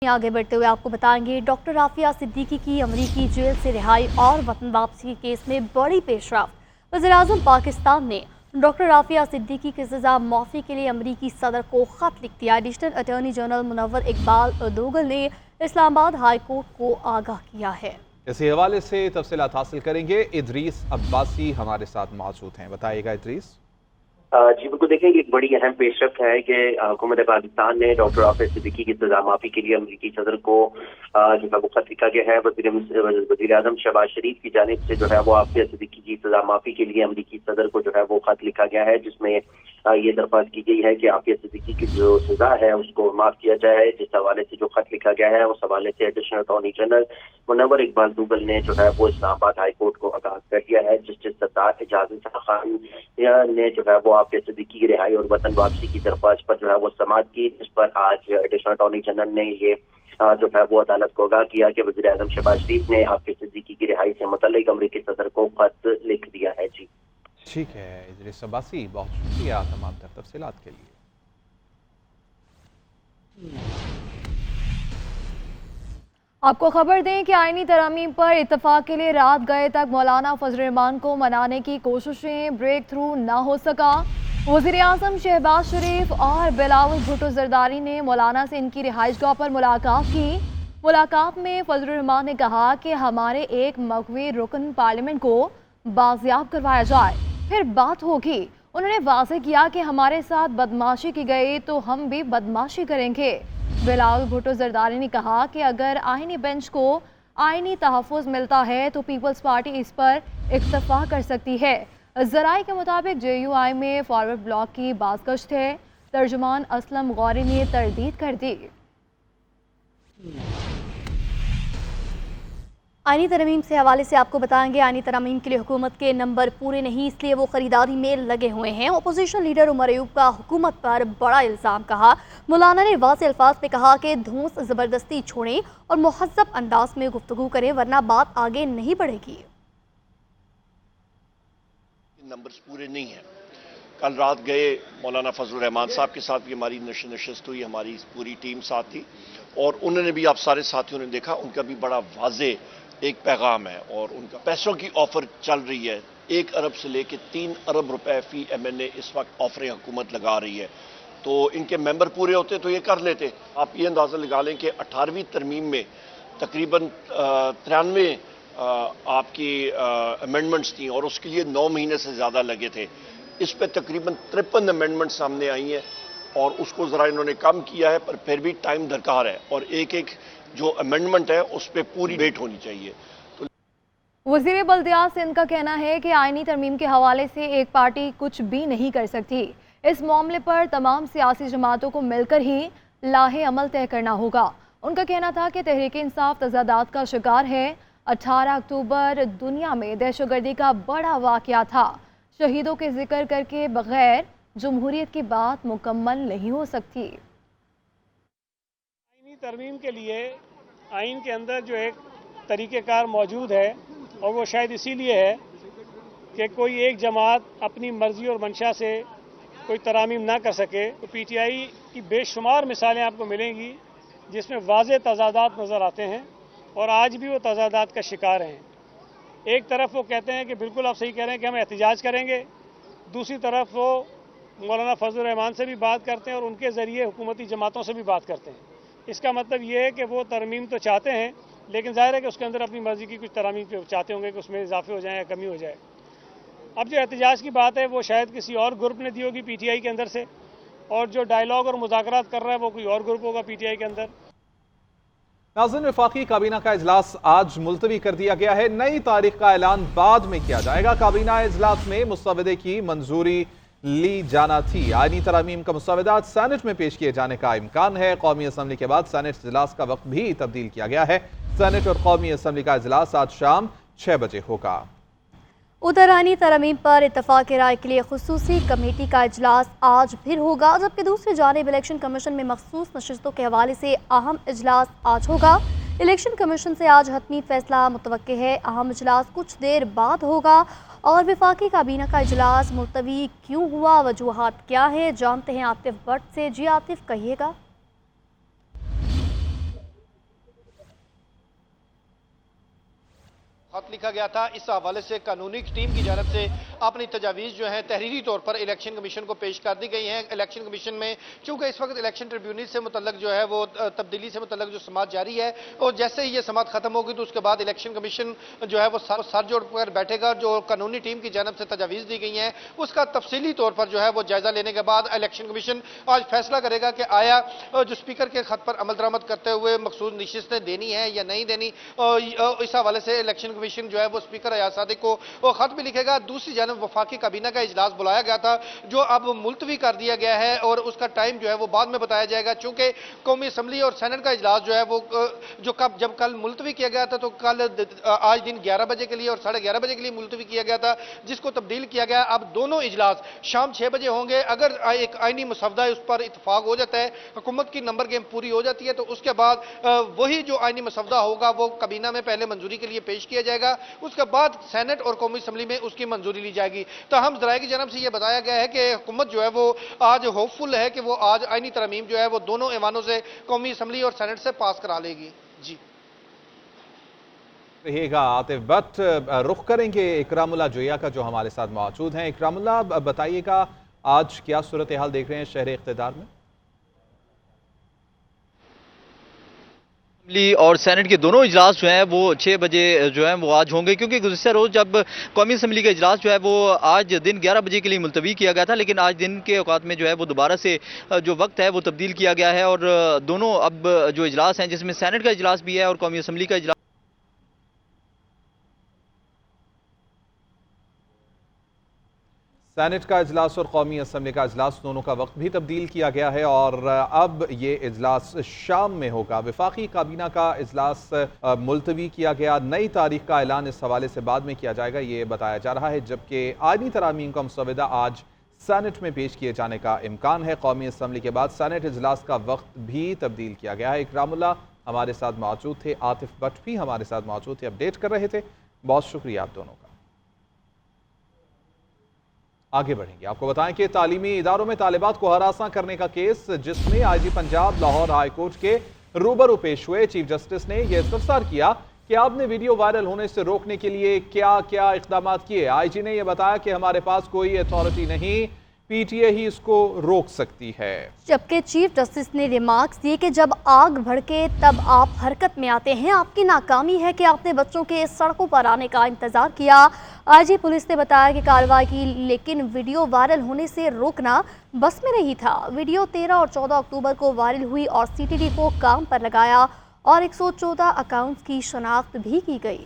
आगे बढ़ते हुए आपको बताएंगे डॉक्टर आफिया सिद्दीकी की अमरीकी जेल से रिहाई और वतन वापसी के केस में बड़ी पेशरफ्त। वज़ीर-ए-आज़म पाकिस्तान ने डॉक्टर आफिया सिद्दीकी की सज़ा माफ़ी के लिए अमरीकी सदर को ख़त लिख दिया। Additional attorney general Munawar Iqbal Dogal ने इस्लामाबाद हाई कोर्ट को आगाह किया है। इसी हवाले से तफसीलात हासिल करेंगे। इदरीस अब्बासी हमारे साथ मौजूद हैं, बताइएगा इदरीस। जी बिल्कुल, देखिए एक बड़ी अहम पेशरफ्त है कि हुकूमत पाकिस्तान ने डॉक्टर आफिया सिद्दीकी की सजा माफी के लिए अमरीकी सदर को जो है वो खत लिखा गया है। वज़ीर आज़म शहबाज शरीफ की जानिब से जो है वो आफिया सिद्दीकी की सजा माफी के लिए अमरीकी सदर को जो है वो खत लिखा गया है, जिसमें ये दरख्वास्त की गई है कि आफिया सिद्दीकी की जो सजा है उसको माफ किया जाए। जिस हवाले से जो खत लिखा गया है उस हवाले से additional attorney general Munawar Iqbal Dogal ने जो है वो इस्लामाबाद हाई कोर्ट को आगाह कर दिया है। जस्टिस सत्तार एजाज खान ने जो है वो आफिया सिद्दीकी की रिहाई और वतन वापसी की दरख्वास्त पर जो है वो समाअत की, जिस पर आज एडिशनल अटॉर्नी जनरल ने ये जो है वो अदालत को आगाह किया कि वज़ीर आज़म शहबाज शरीफ ने आफिया सिद्दीकी की रिहाई से मुतल्लिक अमरीकी सदर को खत लिख दिया है। जी ठीक है इदरीस अब्बासी, बहुत शुक्रिया तमाम तफसीलात के लिए। आपको खबर दें कि आईनी तरमीम पर इत्तफाक के लिए रात गए तक मौलाना फजल रहमान को मनाने की कोशिशें ब्रेक थ्रू न हो सका। वज़ीर-ए-आज़म शहबाज शरीफ और बिलावल भुट्टो जरदारी ने मौलाना से इनकी रिहाइशगाह पर मुलाकात की। मुलाकात में फजल रहमान ने कहा कि हमारे एक मकवी रुकन पार्लियामेंट को बाजियाब करवाया जाए, फिर बात होगी। उन्होंने वाज़ेह किया कि हमारे साथ बदमाशी की गई तो हम भी बदमाशी करेंगे। बिलावल भुट्टो जरदारी ने कहा कि अगर आईनी बेंच को आईनी तहफ़्फ़ुज़ मिलता है तो पीपल्स पार्टी इस पर इक्तफ़ा कर सकती है। ज़राए के मुताबिक JUI में फॉरवर्ड ब्लॉक की बाज़गश्त है। तर्जुमान असलम गौरी ने तरदीद कर दी। आईनी तरमीम से हवाले से आपको बताएंगे आईनी तरमीम के लिए हुकूमत के नंबर पूरे नहीं, इसलिए वो खरीदारी में लगे हुए हैं। अपोजिशन लीडर उमर अयूब का हुकूमत पर बड़ा इल्ज़ाम। कहा मौलाना ने वाज़ेह अल्फाज में कहा कि धूस ज़बरदस्ती छोड़ें और मुहज़्ज़ब अंदाज में गुफ्तगू करें, वरना बात आगे नहीं बढ़ेगी। नंबर्स पूरे नहीं हैं। कल रात गए मौलाना फजल रहमान साहब के साथ भी हमारी नशस्त हुई, हमारी पूरी टीम साथ थी और उन्होंने भी, आप सारे साथियों ने देखा, उनका भी बड़ा वाज़े एक पैगाम है और उनका पैसों की ऑफर चल रही है। 1 अरब से लेकर 3 अरब रुपए फी MNA इस वक्त ऑफरें हुकूमत लगा रही है। तो इनके मेंबर पूरे होते तो ये कर लेते। आप ये अंदाज़ा लगा लें कि 18वीं तरमीम में तकरीबन 93 आपकी अमेंडमेंट्स थी और उसके लिए 9 महीने से ज़्यादा लगे थे। इस पर तकरीबन 53 अमेंडमेंट सामने आई हैं और उसको ज़रा इन्होंने कम किया है, पर फिर भी टाइम दरकार है और एक एक जो अमेंडमेंट है उस पर पूरी वेट होनी चाहिए। तो वज़ीर बल्दियात सिंध का कहना है कि आईनी तरमीम के हवाले से एक पार्टी कुछ भी नहीं कर सकती। इस मामले पर तमाम सियासी जमातों को मिलकर ही लाहे अमल तय करना होगा। उनका कहना था कि तहरीक इंसाफ तज़ादात का शिकार है। 18 अक्टूबर दुनिया में दहशतगर्दी का बड़ा वाक़या था। शहीदों के जिक्र करके बगैर जमहूरियत की बात मुकम्मल नहीं हो सकती। आईनी तरमीम के लिए आइन के अंदर जो एक तरीक़ेकार मौजूद है और वो शायद इसीलिए है कि कोई एक जमात अपनी मर्ज़ी और मंशा से कोई तरामीम ना कर सके। तो PTI की बेशुमार मिसालें आपको मिलेंगी जिसमें वाज़ेह तज़ादात नज़र आते हैं और आज भी वो तज़ादात का शिकार हैं। एक तरफ वो कहते हैं कि बिल्कुल आप सही कह रहे हैं कि हम एहतिजाज करेंगे, दूसरी तरफ वो मौलाना फजल रहमान से भी बात करते हैं और उनके ज़रिए हुकूमती जमातों से भी बात करते हैं। इसका मतलब ये है कि वो तरमीम तो चाहते हैं, लेकिन ज़ाहिर है कि उसके अंदर अपनी मर्ज़ी की कुछ तरामीम चाहते होंगे कि उसमें इजाफे हो जाए या कमी हो जाए। अब जो एहतिजाज की बात है वो शायद किसी और ग्रुप ने दी होगी PTI के अंदर से, और जो डायलॉग और मुज़ाकरात कर रहा है वो कोई और ग्रुप होगा PTI के अंदर। नाज़रीन, वफाकी काबीना का इजलास आज मुलतवी कर दिया गया है। नई तारीख का ऐलान बाद में किया जाएगा। काबीना इजलास में मुस्तवदे की मंजूरी ली जाना थी। आईनी तरामीम का मुस्तवदात सेनेट में पेश किए जाने का इम्कान है। कौमी असम्बली के बाद सेनेट इजलास का वक्त भी तब्दील किया गया है। सेनेट और कौमी असम्बली का इजलास आज शाम 6 बजे होगा। उधर आईनी तरमीम पर इत्तफाक राय के लिए खुसूसी कमेटी का इजलास आज फिर होगा, जबकि दूसरी जानिब इलेक्शन कमीशन में मखसूस नशिस्तों के हवाले से अहम इजलास आज होगा। इलेक्शन कमीशन से आज हतमी फैसला मुतवक्के है। अहम इजलास कुछ देर बाद होगा और वफाकी काबीना का इजलास मुलतवी क्यों हुआ, वजूहात क्या है, जानते हैं आतिफ भट्ट से। जी आतिफ, कहिएगा। खत लिखा गया था। इस हवाले से कानूनी टीम की जानब से अपनी तजावीज़ जो है तहरीरी तौर पर इलेक्शन कमीशन को पेश कर दी गई हैं। इलेक्शन कमीशन में चूंकि इस वक्त इलेक्शन ट्रिब्यूनल से मुतल्लक जो है वो तब्दीली से मुतल्लक जो समात जारी है, और जैसे ही ये समात खत्म होगी तो उसके बाद इलेक्शन कमीशन जो है वो सर जोड़ कर बैठेगा। जो कानूनी टीम की जानब से तजावीज़ दी गई हैं उसका तफसीली तौर पर जो है वो जायजा लेने के बाद इलेक्शन कमीशन आज फैसला करेगा कि आया जो स्पीकर के खत पर अमल दरामद करते हुए मखसूस नशिस्तें देनी है या नहीं देनी। इस हवाले से इलेक्शन कमीशन जो है वो स्पीकर अयाज सादिक को वो खत भी लिखेगा। दूसरी जानब वफाकी काबीना का इजलास बुलाया गया था जो अब मुलतवी कर दिया गया है और उसका टाइम जो है वो बाद में बताया जाएगा। चूंकि कौमी असम्बली और सेनेट का इजलास जो है वो जब कल मुलतवी किया गया था तो कल आज दिन 11 बजे के लिए और 11:30 बजे के लिए मुलतवी किया गया था, जिसको तब्दील किया गया। अब दोनों इजलास शाम 6 बजे होंगे। अगर एक आईनी मसवदा है उस पर इतफाक हो जाता है, हुकूमत की नंबर गेम पूरी हो जाती है, तो उसके बाद वही जो आईनी मसवदा होगा वो काबीना में पहले मंजूरी के लिए पेश किया जाएगा, उसके बाद सेनेट और कौमी असम्बली में उसकी मंजूरी ली जाएगी। तो हम ज़राए की जानब से ये बताया गया है कि हुकूमत जो है वो आज होपफुल है कि वो आज आईनी तरमीम जो है वो दोनों ऐवानों से कौमी असम्बली और सेनेट से पास करा लेगी। जी रहिएगा आतिफ भट्ट। रुख करेंगे इकरामुल्लाह जोया का जो हमारे साथ मौजूद हैं। इकरामुल्लाह, बताइएगा आज क्या सूरत हाल देख रहे हैं शहर इख्तिदार में? और सेनेट के दोनों इजलास जो हैं वो 6 बजे जो हैं वो आज होंगे, क्योंकि गुज़िश्ता रोज़ जब कौमी असम्बली का इजलास जो है वो आज दिन 11 बजे के लिए मुलतवी किया गया था, लेकिन आज दिन के औकात में जो है वो दोबारा से जो वक्त है वो तब्दील किया गया है और दोनों अब जो इजलास हैं जिसमें सेनेट का इजलास भी है और कौमी असम्बली का इजलास सेनेट का इजलास और कौमी असम्बली का इजलास दोनों का वक्त भी तब्दील किया गया है और अब ये इजलास शाम में होगा। वफाकी काबीना का इजलास मुलतवी किया गया, नई तारीख का ऐलान इस हवाले से बाद में किया जाएगा ये बताया जा रहा है, जबकि आईनी तरामीम का मसवदा आज सेनेट में पेश किए जाने का इम्कान है। कौमी असम्बली के बाद सेनेट इजलास का वक्त भी तब्दील किया गया है। इकरामुल्लाह हमारे साथ मौजूद थे, आतिफ भट्ट भी हमारे साथ मौजूद थे, अपडेट कर रहे थे। बहुत शुक्रिया आप दोनों का। आगे बढ़ेंगे, आपको बताएं कि तालीमी इदारों में तालिबात को हरासा करने का केस जिसमें IG Punjab Lahore high court के रूबरू पेश हुए चीफ जस्टिस ने यह इस्तफसार किया कि आपने वीडियो वायरल होने से रोकने के लिए क्या क्या इक़दाम किए। आईजी ने यह बताया कि हमारे पास कोई अथॉरिटी नहीं, पीटीए ही इसको रोक सकती है। जबकि चीफ जस्टिस ने रिमार्क्स दिए कि जब आग भड़के तब आप हरकत में आते हैं, आपकी नाकामी है कि आपने बच्चों के सड़कों पर आने का इंतजार किया। आईजी पुलिस ने बताया कि कार्रवाई की, लेकिन वीडियो वायरल होने से रोकना बस में नहीं था। वीडियो 13 और 14 अक्टूबर को वायरल हुई और सीटीडी को काम पर लगाया और 114 अकाउंट्स की शनाख्त भी की गई।